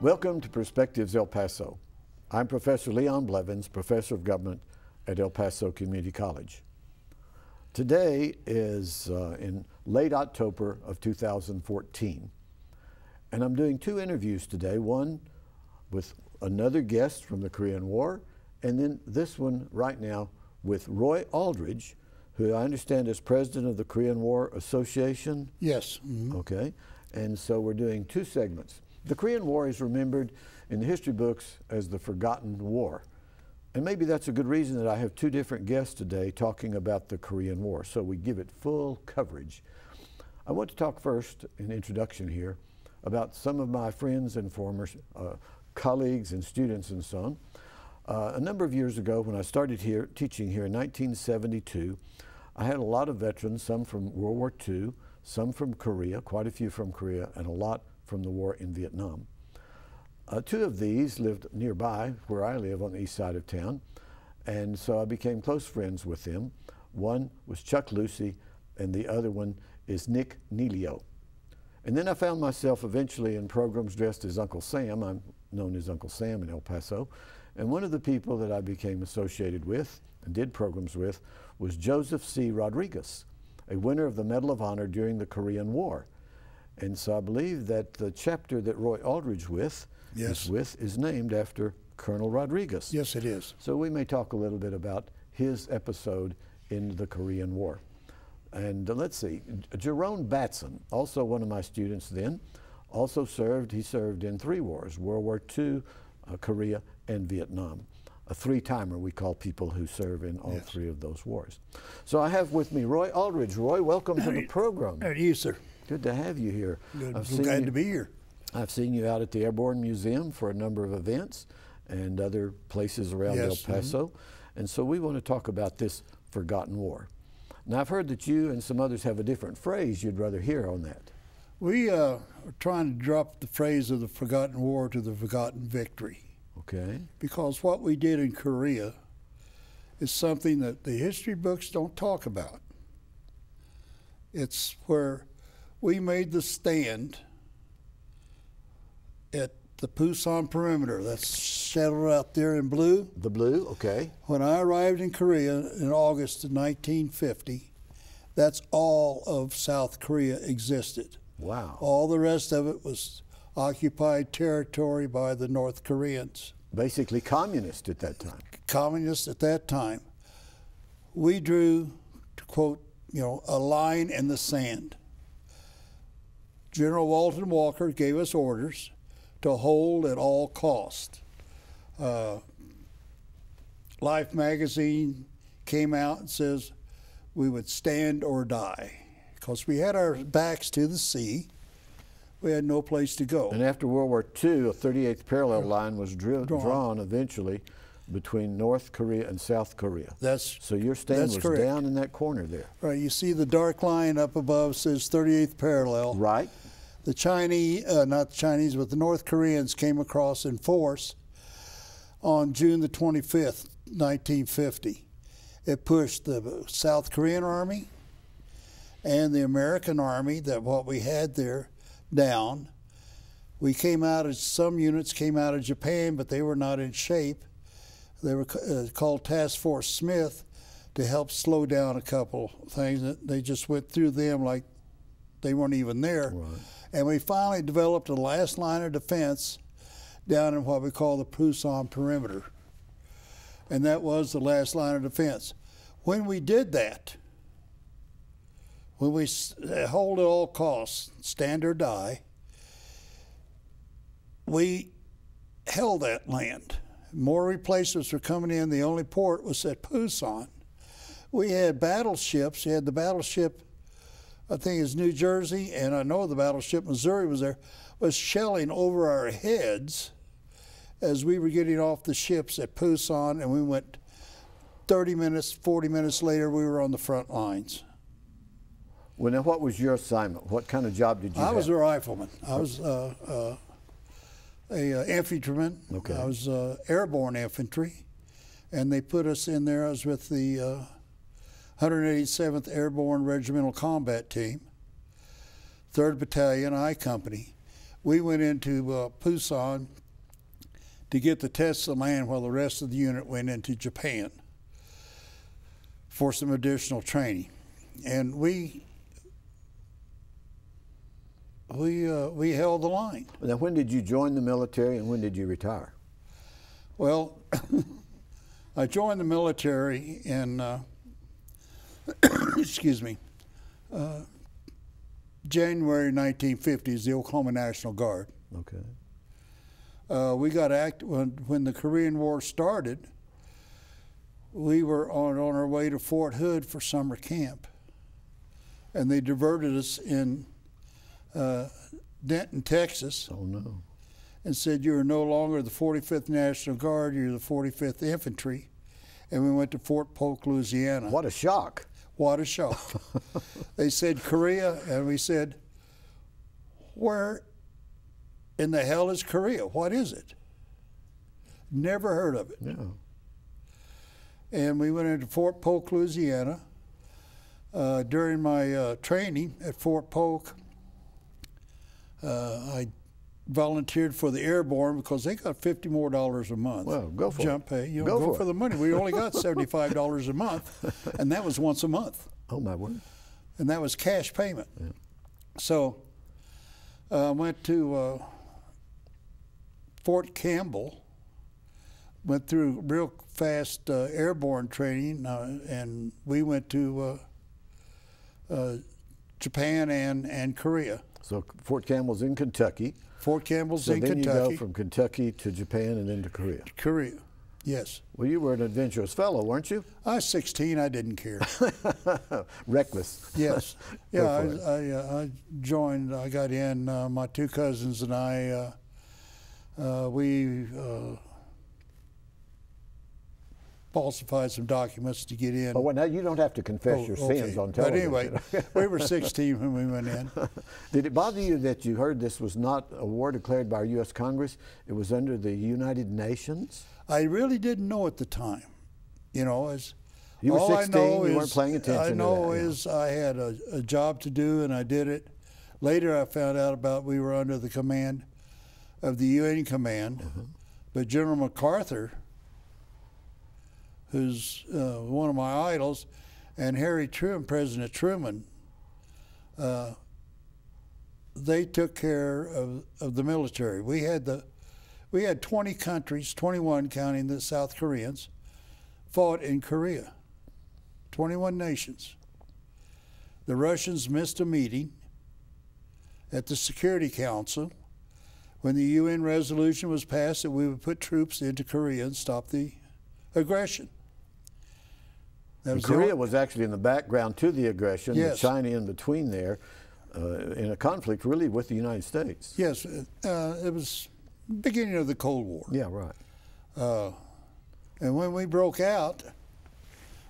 Welcome to Perspectives El Paso. I'm Professor Leon Blevins, Professor of Government at El Paso Community College. Today is in late October of 2014, and I'm doing two interviews today, one with another guest from the Korean War, and then this one right now with Roy Aldridge, who I understand is president of the Korean War Association. Yes. Mm-hmm. Okay, and so we're doing two segments. The Korean War is remembered in the history books as the Forgotten War. And maybe that's a good reason that I have two different guests today talking about the Korean War, so we give it full coverage. I want to talk first, in introduction here, about some of my friends and former colleagues and students and so on. A number of years ago, when I started here, teaching here in 1972, I had a lot of veterans, some from World War II, some from Korea, quite a few from Korea, and a lot from the war in Vietnam. Two of these lived nearby where I live on the east side of town, and so I became close friends with them. One was Chuck Lucy, and the other one is Nick Neilio. And then I found myself eventually in programs dressed as Uncle Sam. I'm known as Uncle Sam in El Paso. And one of the people that I became associated with and did programs with was Joseph C. Rodriguez, a winner of the Medal of Honor during the Korean War. And so I believe that the chapter that Roy Aldridge is named after Colonel Rodriguez. Yes, it is. So we may talk a little bit about his episode in the Korean War. And let's see, Jerome Batson, also one of my students then, also served. He served in three wars: World War II, Korea, and Vietnam. A three-timer, we call people who serve in all three of those wars. So I have with me Roy Aldridge. Roy, welcome to the program. How are you, sir? Good to have you here. Good. I'm glad to be here. I've seen you out at the Airborne Museum for a number of events and other places around El Paso. And so we want to talk about this forgotten war. Now, I've heard that you and some others have a different phrase you'd rather hear on that. We are trying to drop the phrase of the forgotten war to the forgotten victory. Okay. Because what we did in Korea is something that the history books don't talk about. It's where we made the stand at the Pusan perimeter. That's shadowed out there in blue. The blue, okay. When I arrived in Korea in August of 1950, that's all of South Korea existed. Wow. All the rest of it was occupied territory by the North Koreans. Basically communist at that time. Communists at that time. We drew, to quote, a line in the sand. General Walton Walker gave us orders to hold at all cost. Life magazine came out and says we would stand or die, because we had our backs to the sea. We had no place to go. And after World War II, a 38th parallel line was drawn eventually between North Korea and South Korea. So your stand was correct. Down in that corner there. Right, you see the dark line up above says 38th parallel. Right. The Chinese, not the Chinese, but the North Koreans came across in force on June the 25th, 1950. It pushed the South Korean Army and the American Army, what we had there, down. We came out of, some units came out of Japan, but they were not in shape. They were called Task Force Smith to help slow down a couple things. They just went through them like they weren't even there. Right. And we finally developed a last line of defense down in what we call the Pusan perimeter. And that was the last line of defense. When we did that, when we hold at all costs, stand or die, we held that land. More replacements were coming in. The only port was at Pusan. We had battleships. We had the battleship, I think it's New Jersey, and I know the battleship Missouri was there, was shelling over our heads as we were getting off the ships at Pusan, and we went 30 minutes, 40 minutes later, we were on the front lines. Well, now, what was your assignment? What kind of job did you have? I was a rifleman. I was a infantryman. Okay. I was airborne infantry, and they put us in there. I was with the 187th Airborne Regimental Combat Team, 3rd Battalion, I Company. we went into Busan to get the test of land while the rest of the unit went into Japan for some additional training. And we held the line. Now, when did you join the military and when did you retire? Well, I joined the military in, excuse me, January 1950 is the Oklahoma National Guard. Okay. We got active when the Korean War started. We were on our way to Fort Hood for summer camp, and they diverted us in Denton, Texas. Oh no! And said, "You are no longer the 45th National Guard. You're the 45th Infantry," and we went to Fort Polk, Louisiana. What a shock! What a shock! They said Korea, and we said, "Where in the hell is Korea? What is it?" Never heard of it. No. And we went into Fort Polk, Louisiana. During my training at Fort Polk, I volunteered for the Airborne because they got $50 more a month. Well, go for jump it. pay. You know, go for the money. We only got $75 a month, and that was once a month. Oh my word! And that was cash payment. Yeah. So I went to Fort Campbell. Went through real fast airborne training, and we went to Japan and Korea. So Fort Campbell's in Kentucky. Fort Campbell's so in then Kentucky. you go from Kentucky to Japan and then to Korea. Korea, yes. Well, you were an adventurous fellow, weren't you? I was 16. I didn't care. Reckless. Yes. Yeah, I joined. I got in. My two cousins and I. We falsified some documents to get in. Oh, well, now you don't have to confess your sins on television. But anyway, we were 16 when we went in. Did it bother you that you heard this was not a war declared by our U.S. Congress? It was under the United Nations? I really didn't know at the time. You know, as you were all 16, I know you weren't paying attention I know to that, is I had a job to do, and I did it. Later, I found out about we were under the command of the UN command, but General MacArthur, who's one of my idols, and Harry Truman, President Truman, they took care of the military. We had 20 countries, 21 counting the South Koreans, fought in Korea. 21 nations. The Russians missed a meeting at the Security Council when the UN resolution was passed that we would put troops into Korea and stop the aggression. Korea was actually in the background to the aggression, yes. with China in between there, in a conflict really with the United States. Yes, it was beginning of the Cold War. Yeah, right. And when we broke out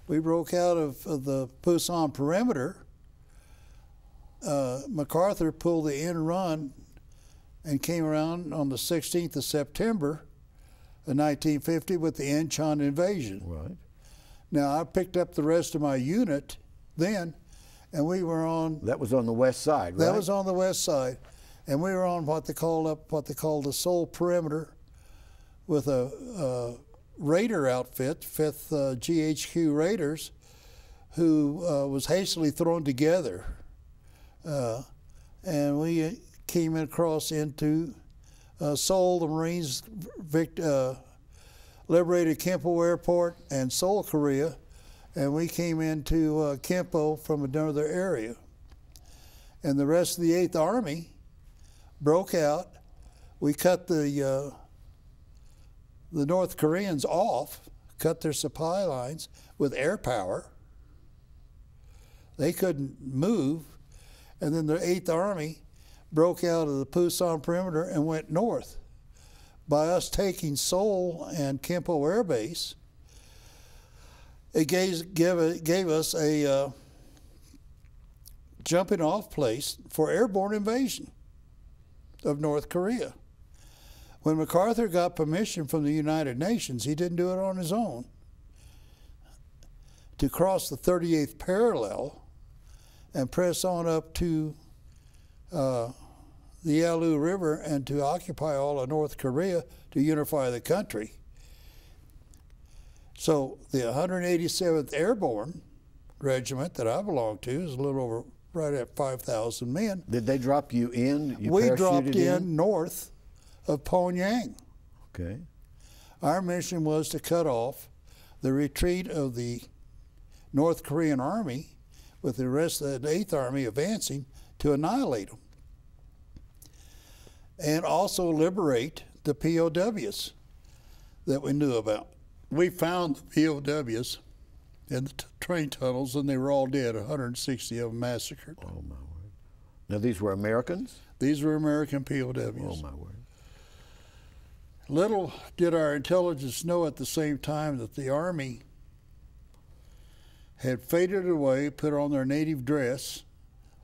of the Busan perimeter. MacArthur pulled the end run and came around on the 16th of September of 1950 with the Incheon invasion. Right. Now, I picked up the rest of my unit then, and we were on... That was on the west side, right? That was on the west side. And we were on what they called the Seoul perimeter with a raider outfit, 5th GHQ Raiders, who was hastily thrown together. And we came across into Seoul. The Marines liberated Kimpo Airport and Seoul, Korea, and we came into Kimpo from another area. And the rest of the 8th Army broke out. We cut the North Koreans off, cut their supply lines with air power. They couldn't move. And then the 8th Army broke out of the Busan perimeter and went north. By us taking Seoul and Kimpo Air Base, it gave us a jumping off place for airborne invasion of North Korea. When MacArthur got permission from the United Nations, he didn't do it on his own, to cross the 38th parallel and press on up to the Yalu River and to occupy all of North Korea to unify the country. So the 187th Airborne Regiment that I belong to is a little over, right at 5,000 men. Did they drop you in? We dropped in north of Pyongyang. Okay. Our mission was to cut off the retreat of the North Korean army with the rest of the 8th Army advancing to annihilate them. And also liberate the POWs that we knew about. We found the POWs in the train tunnels, and they were all dead, 160 of them massacred. Oh, my word. Now, these were Americans? These were American POWs. Oh, my word. Little did our intelligence know at the same time that the Army had faded away, put on their native dress,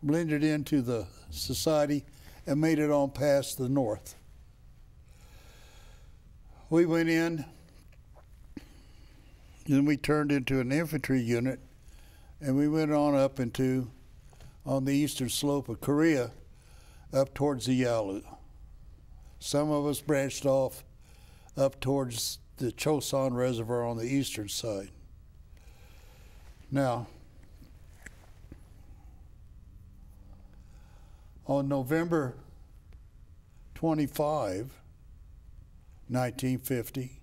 blended into the society, and made it on past the north. We went in, and we turned into an infantry unit, and we went on up into, on the eastern slope of Korea, up towards the Yalu. Some of us branched off up towards the Choson Reservoir on the eastern side. Now, on November 25, 1950,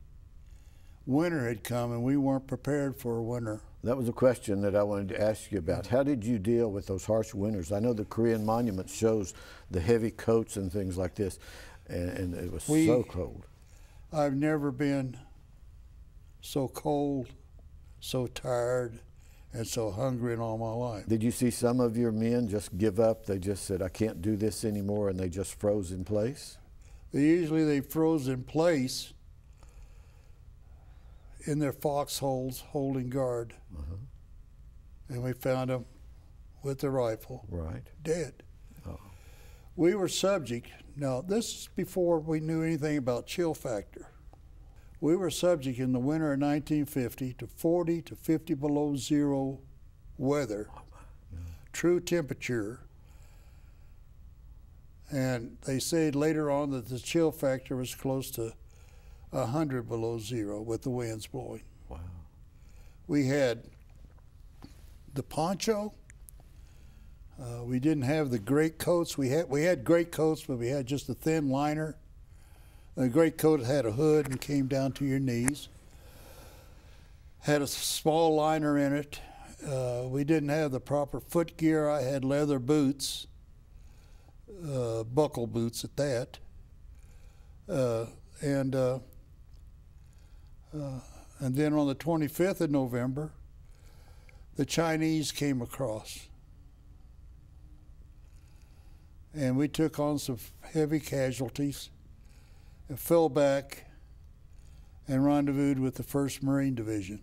winter had come and we weren't prepared for a winter. That was a question that I wanted to ask you about. How did you deal with those harsh winters? I know the Korean monument shows the heavy coats and things like this, and it was so cold. I've never been so cold, so tired, and so hungry in all my life. Did you see some of your men just give up? They just said, I can't do this anymore, and they just froze in place? They froze in place in their foxholes holding guard. And we found them with the rifle, dead. Oh. We were subject, now this is before we knew anything about chill factor. We were subject in the winter of 1950 to 40 to 50 below zero weather, true temperature. And they said later on that the chill factor was close to 100 below zero with the winds blowing. Wow. We had the poncho. We didn't have the great coats. We had great coats, but we had just a thin liner. The great coat had a hood and came down to your knees. Had a small liner in it. We didn't have the proper foot gear. I had leather boots, buckle boots at that. And then on the 25th of November, the Chinese came across. And we took on some heavy casualties and fell back and rendezvoused with the 1st Marine Division.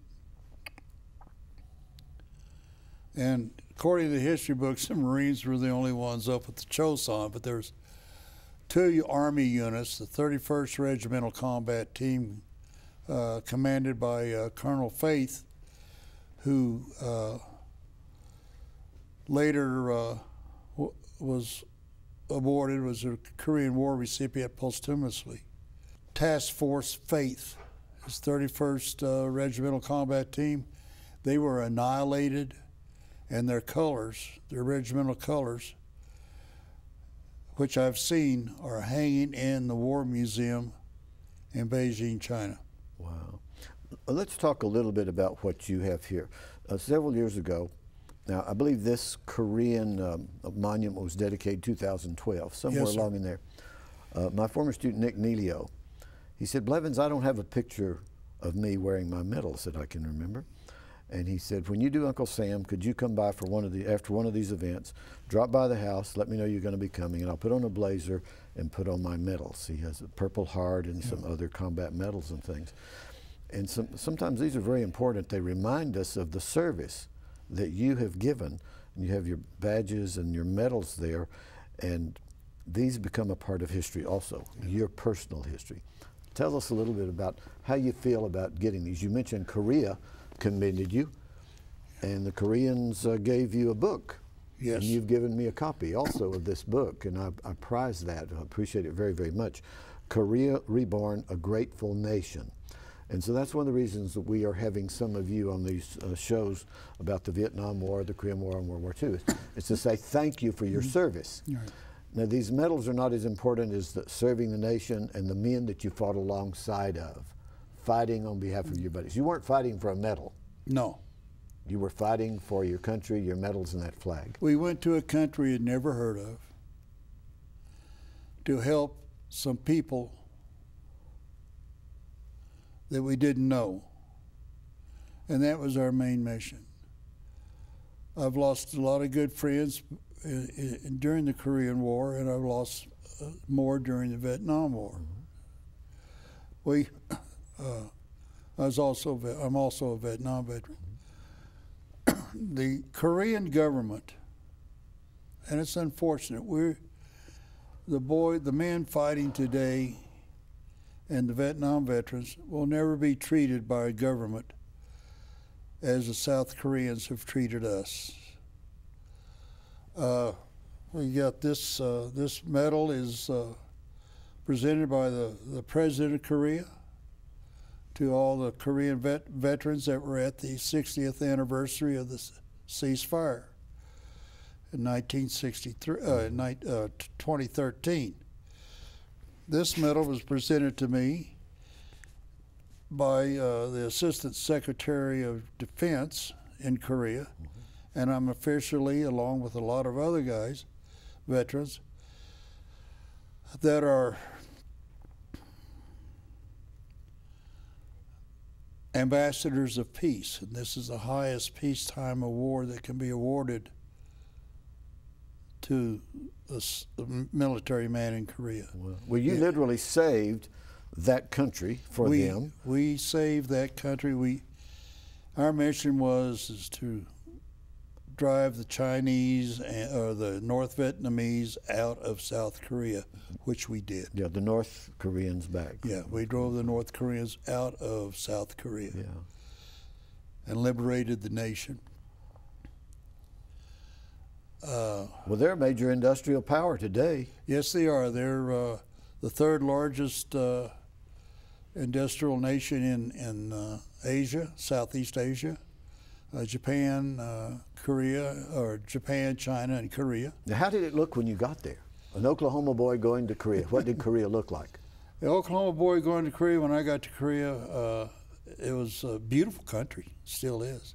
And according to the history books, the Marines were the only ones up at the Choson, but there's 2 Army units, the 31st Regimental Combat Team, commanded by Colonel Faith, who later was awarded, was a Korean War recipient posthumously. Task Force Faith, his 31st Regimental Combat Team, they were annihilated, and their colors, their regimental colors, which I've seen, are hanging in the War Museum in Beijing, China. Wow. Let's talk a little bit about what you have here. Several years ago, now I believe this Korean monument was dedicated 2012, somewhere along in there. My former student, Nick Neilio, he said, Blevins, I don't have a picture of me wearing my medals that I can remember. And he said, when you do Uncle Sam, could you come by for after one of these events, drop by the house, let me know you're going to be coming, and I'll put on a blazer and put on my medals. He has a Purple Heart and some other combat medals and things. And sometimes these are very important. They remind us of the service that you have given. And you have your badges and your medals there, and these become a part of history also, your personal history. Tell us a little bit about how you feel about getting these. You mentioned Korea commended you, and the Koreans gave you a book. Yes. And you've given me a copy also of this book, and I prize that. I appreciate it very, very much. Korea Reborn, A Grateful Nation. And so that's one of the reasons that we are having some of you on these shows about the Vietnam War, the Korean War, and World War II. It's to say thank you for your service. Right. Now, these medals are not as important as serving the nation and the men that you fought alongside of, fighting on behalf of your buddies. You weren't fighting for a medal. No. You were fighting for your country, your medals, and that flag. We went to a country you'd never heard of to help some people that we didn't know. And that was our main mission. I've lost a lot of good friends during the Korean War, and I've lost more during the Vietnam War. I'm also a Vietnam veteran. The Korean government, and it's unfortunate, the men fighting today and the Vietnam veterans will never be treated by a government as the South Koreans have treated us. We got this, this medal is presented by the President of Korea to all the Korean veterans that were at the 60th anniversary of the ceasefire in 2013. This medal was presented to me by the Assistant Secretary of Defense in Korea, and I'm officially, along with a lot of other guys, veterans, that are ambassadors of peace, and this is the highest peacetime award that can be awarded to a military man in Korea. Well, you literally saved that country for them. We saved that country. Our mission is to drive the Chinese or the North Vietnamese out of South Korea, which we did. Yeah, the North Koreans back. Yeah, we drove the North Koreans out of South Korea. Yeah. And liberated the nation. Well, they're a major industrial power today. Yes, they are. They're the third largest industrial nation in Asia, Southeast Asia. Japan, Korea, or Japan, China, and Korea. Now, how did it look when you got there? An Oklahoma boy going to Korea. What did Korea look like? The Oklahoma boy going to Korea, when I got to Korea, it was a beautiful country, still is.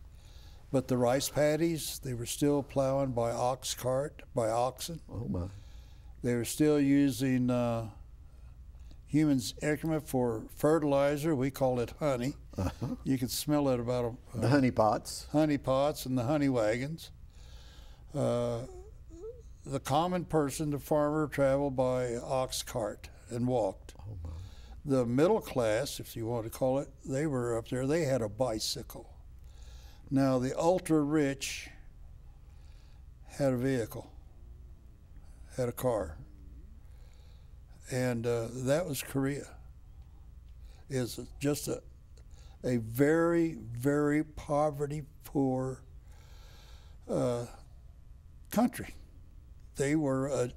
But the rice paddies, they were still plowing by ox cart, by oxen. Oh, my. They were still using human excrement for fertilizer. We call it honey. You can smell it about the honey pots. Honey pots and the honey wagons. The common person, the farmer, traveled by ox cart and walked. Oh, my. The middle class, if you want to call it, they were up there. They had a bicycle. Now, the ultra-rich had a vehicle, had a car. And that was Korea. It's just a very, very poverty-poor country. They were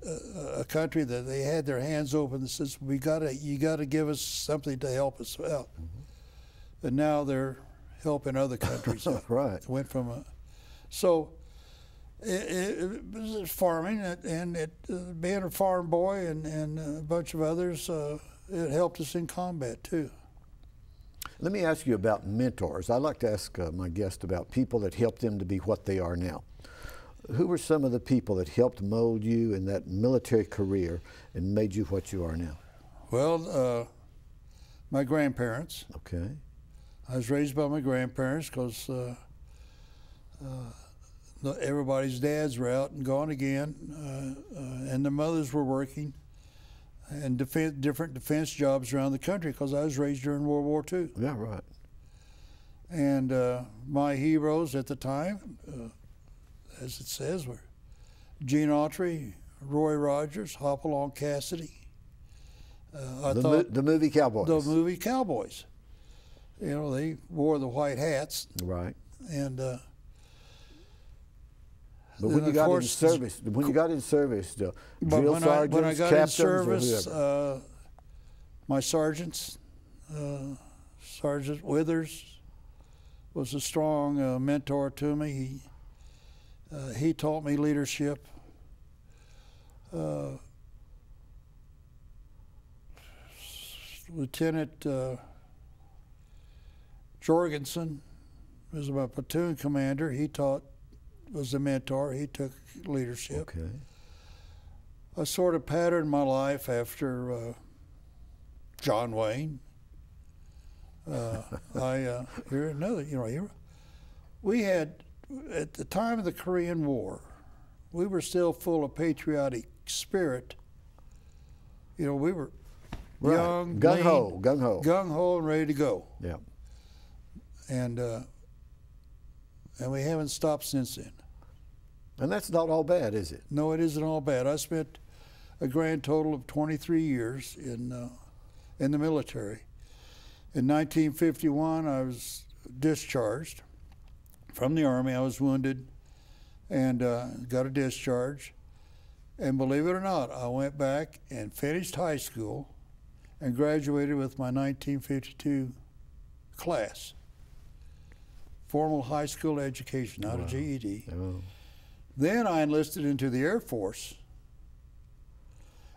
a country that they had their hands open and says, you gotta give us something to help us out. Mm-hmm. And now they're helping other countries out. Right. It went from it was farming, and being a farm boy and a bunch of others, it helped us in combat too. Let me ask you about mentors. I like to ask my guests about people that helped them to be what they are now. Who were some of the people that helped mold you in that military career and made you what you are now? Well, my grandparents. Okay. I was raised by my grandparents because everybody's dads were out and gone again, and the mothers were working in different defense jobs around the country because I was raised during World War II. Yeah, right. And my heroes at the time, as it says, were Gene Autry, Roy Rogers, Hopalong Cassidy. The movie Cowboys. The movie Cowboys. You know, they wore the white hats. Right. And But when you got in service, the drill sergeants, when I got in captains, service, or whoever. my sergeants, Sergeant Withers was a strong mentor to me. He taught me leadership. Lieutenant Jorgensen was my platoon commander. He was a mentor. He took leadership. Okay. I sort of patterned my life after John Wayne. Here's another, we had, at the time of the Korean War, we were still full of patriotic spirit. We were young, gung-ho, lean, gung-ho. gung-ho and ready to go. Yeah. And we haven't stopped since then. And that's not all bad, is it? No, it isn't all bad. I spent a grand total of 23 years in the military. In 1951, I was discharged from the Army. I was wounded and got a discharge. And believe it or not, I went back and finished high school and graduated with my 1952 class. Formal high school education, not a GED. Oh. Then I enlisted into the Air Force,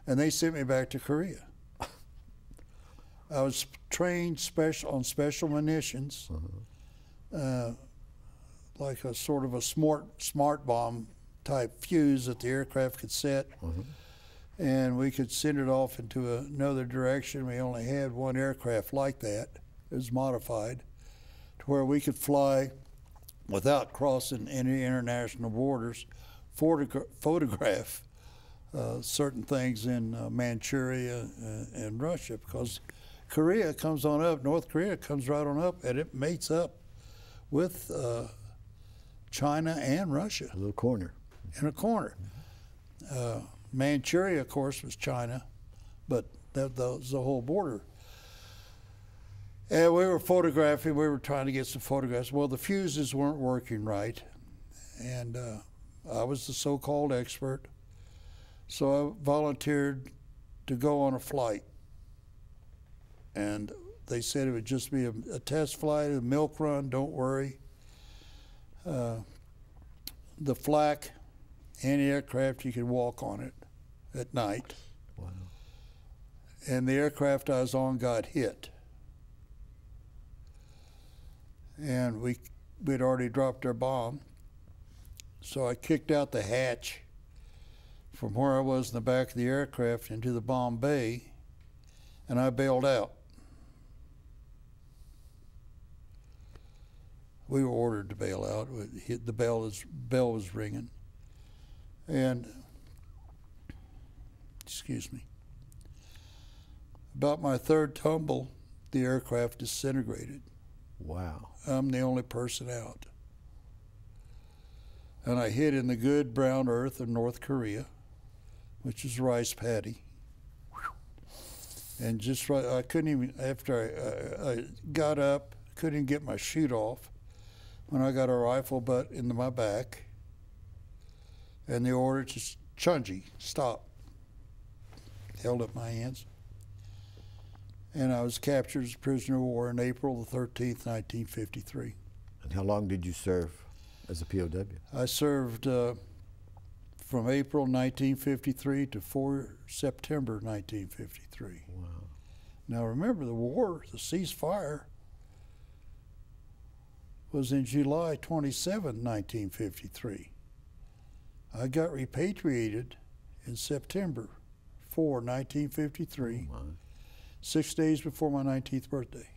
and they sent me back to Korea. I was trained on special munitions, like a sort of a smart bomb type fuse that the aircraft could set, and we could send it off into another direction. We only had one aircraft like that. It was modified to where we could fly without crossing any international borders, photograph certain things in Manchuria and Russia, because Korea comes on up, North Korea comes right on up, and it mates up with China and Russia. A little corner. In a corner. Manchuria, of course, was China, but that was the whole border. And we were photographing, we were trying to get some photographs. Well, the fuses weren't working right, and I was the so-called expert, so I volunteered to go on a flight. And they said it would just be a test flight, a milk run, don't worry. The flak, anti-aircraft, you could walk on it at night. Wow. And the aircraft I was on got hit. And we'd already dropped our bomb. So I kicked out the hatch from where I was in the back of the aircraft into the bomb bay, and I bailed out. We were ordered to bail out. The bell was ringing. And, excuse me, about my third tumble, the aircraft disintegrated. Wow. I'm the only person out. And I hid in the good brown earth of North Korea, which is rice paddy. And just right, I couldn't even, after I got up, couldn't even get my chute off when I got a rifle butt into my back. And the order to Chunji, stop. Held up my hands. And I was captured as a prisoner of war on April the 13th, 1953. And how long did you serve as a POW? I served from April 1953 to September 1953. Wow. Now remember, the war, the ceasefire, was in July 27, 1953. I got repatriated in September 4, 1953. Oh, 6 days before my 19th birthday.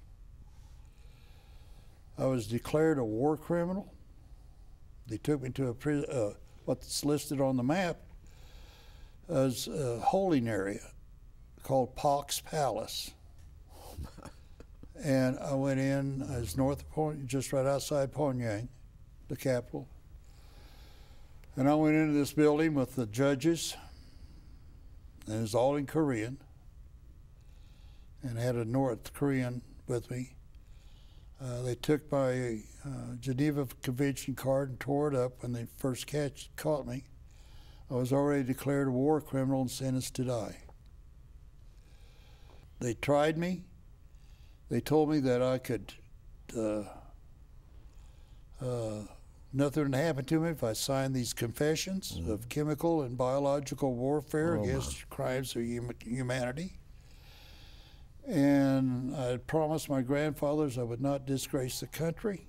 I was declared a war criminal. They took me to what's listed on the map as a holding area called Pak's Palace. And I went in, I was north of Pyongyang, just right outside Pyongyang, the capital. And I went into this building with the judges, and it was all in Korean, and I had a North Korean with me. They took my Geneva Convention card and tore it up when they first caught me. I was already declared a war criminal and sentenced to die. They tried me. They told me that I could, nothing would happen to me if I signed these confessions of chemical and biological warfare against crimes of humanity. And I had promised my grandfathers I would not disgrace the country,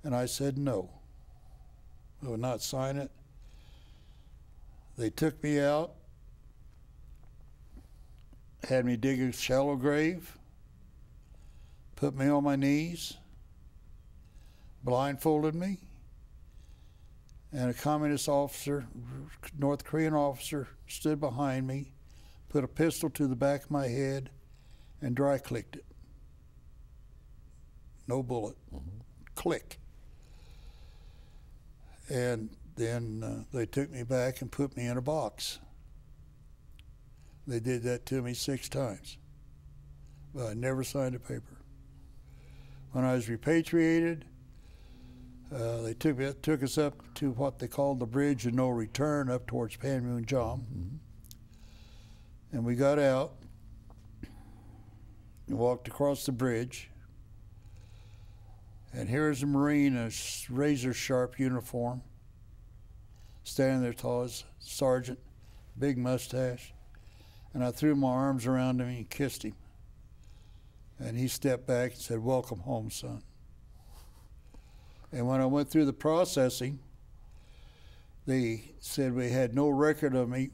and I said no. I would not sign it. They took me out, had me dig a shallow grave, put me on my knees, blindfolded me, and a communist officer, North Korean officer, stood behind me, put a pistol to the back of my head, and dry clicked it. No bullet. Click. And then they took me back and put me in a box. They did that to me 6 times, but I never signed a paper. When I was repatriated, they took us up to what they called the Bridge of No Return up towards Panmunjom. And we got out and walked across the bridge, and here's a Marine in a razor-sharp uniform, standing there tall as sergeant, big mustache, and I threw my arms around him and kissed him. And he stepped back and said, "Welcome home, son." And when I went through the processing, they said we had no record of me.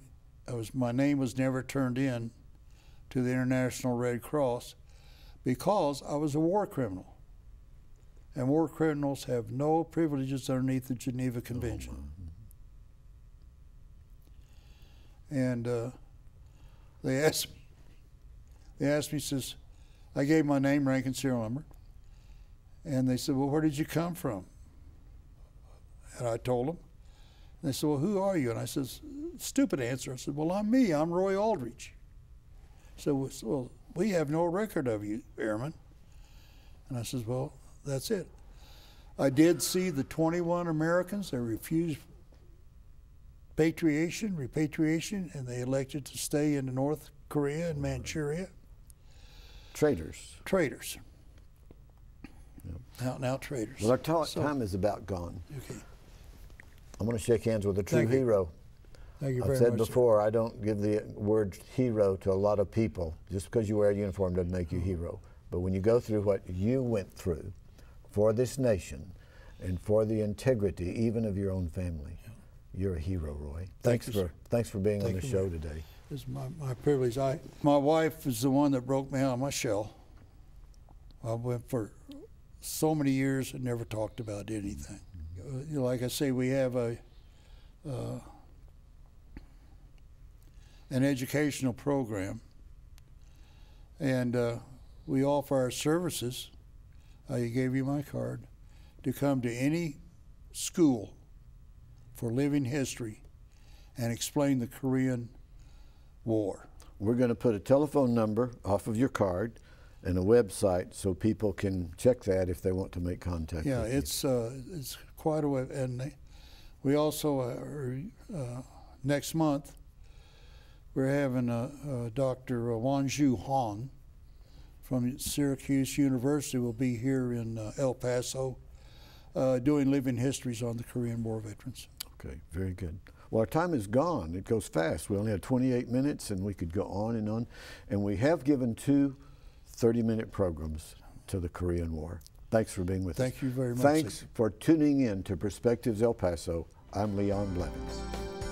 My name was never turned in to the International Red Cross because I was a war criminal. And war criminals have no privileges underneath the Geneva Convention. And they asked me, says, I gave my name, rank, and serial number. And they said, "Well, where did you come from?" And I told them. And they said, "Well, who are you?" And I said, stupid answer. I said, "Well, I'm me. I'm Roy Aldridge." So, "Well, we have no record of you, Airman." And I said, "Well, that's it." I did see the 21 Americans that refused repatriation, and they elected to stay in North Korea and Manchuria. Traitors. Traitors. Out and out traitors. Well, our time is about gone. Okay. I'm going to shake hands with a true hero. Thank you I've very said much, before, I don't give the word hero to a lot of people. Just because you wear a uniform doesn't make you a hero. But when you go through what you went through for this nation and for the integrity even of your own family, you're a hero, Roy. Thanks for being on the show today. It's my privilege. My wife is the one that broke me out of my shell. I went for so many years and never talked about anything. Like I say, we have an educational program, and we offer our services. I gave you my card to come to any school for living history and explain the Korean War. We're going to put a telephone number off of your card and a website so people can check that if they want to make contact. Yeah, with you. It's quite a web, and we also next month we're having Dr. Wanju Hong from Syracuse University will be here in El Paso doing living histories on the Korean War veterans. Okay, very good. Well, our time is gone. It goes fast. We only had 28 minutes, and we could go on. And we have given 2 30-minute programs to the Korean War. Thanks for being with us. Thank you very much. Thanks for tuning in to Perspectives El Paso. I'm Leon Blevins.